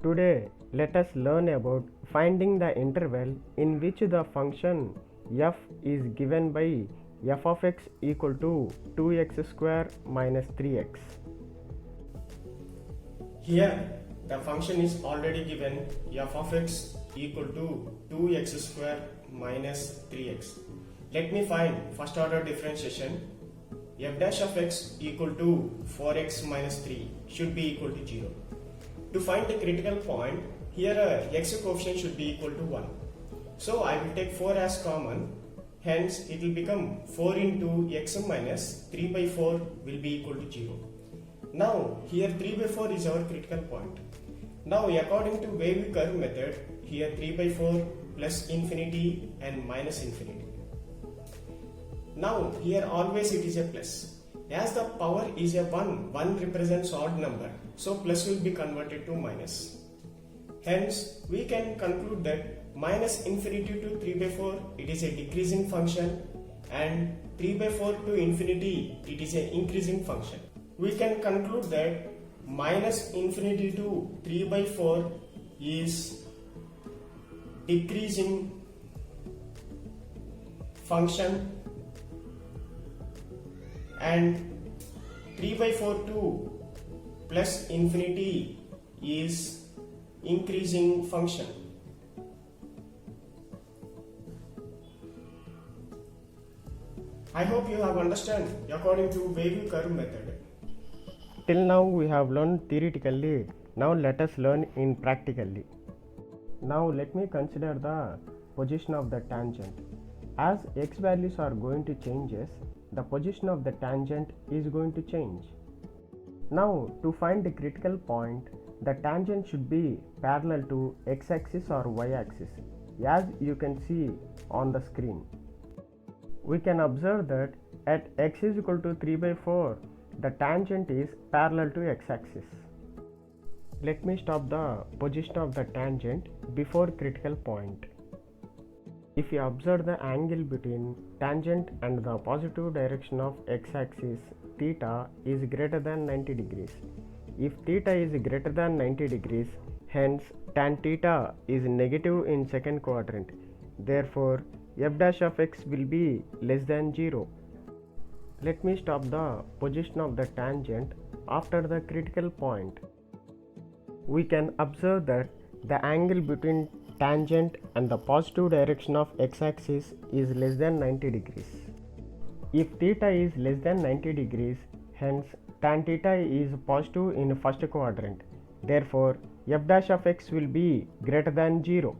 Today, let us learn about finding the interval in which the function f is given by f of x equal to 2x square minus 3x. Here, the function is already given f of x equal to 2x square minus 3x. Let me find first order differentiation. F dash of x equal to 4x minus 3 should be equal to 0. To find the critical point, here x coefficient should be equal to 1. So I will take 4 as common, hence it will become 4 into x minus 3 by 4 will be equal to 0. Now here 3 by 4 is our critical point. Now according to wavy curve method, here 3 by 4 plus infinity and minus infinity. Now here always it is a plus. As the power is a 1 represents odd number, so plus will be converted to minus. Hence we can conclude that minus infinity to 3 by 4 it is a decreasing function, and 3 by 4 to infinity it is an increasing function. We can conclude that minus infinity to 3 by 4 is decreasing function, and 3 by 4 to plus infinity is increasing function. I hope you have understood according to wavy curve method. Till now we have learned theoretically, now let us learn in practically. Now let me consider the position of the tangent. As x values are going to changes, the position of the tangent is going to change. Now to find the critical point, the tangent should be parallel to x-axis or y-axis, as you can see on the screen. We can observe that at x is equal to 3 by 4, the tangent is parallel to x-axis. Let me stop the position of the tangent before critical point. If you observe the angle between tangent and the positive direction of x-axis, theta is greater than 90 degrees. If theta is greater than 90 degrees, hence tan theta is negative in second quadrant. Therefore, f dash of x will be less than 0. Let me stop the position of the tangent after the critical point. We can observe that the angle between tangent and the positive direction of x-axis is less than 90 degrees. If theta is less than 90 degrees, hence tan theta is positive in first quadrant. Therefore, f dash of x will be greater than 0.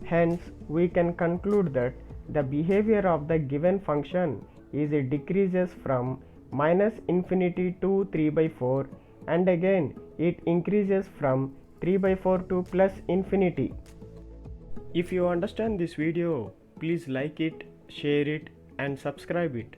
Hence, we can conclude that the behavior of the given function is it decreases from minus infinity to 3 by 4, and again it increases from 3 by 4 to plus infinity. If you understand this video, please like it, share it and subscribe it.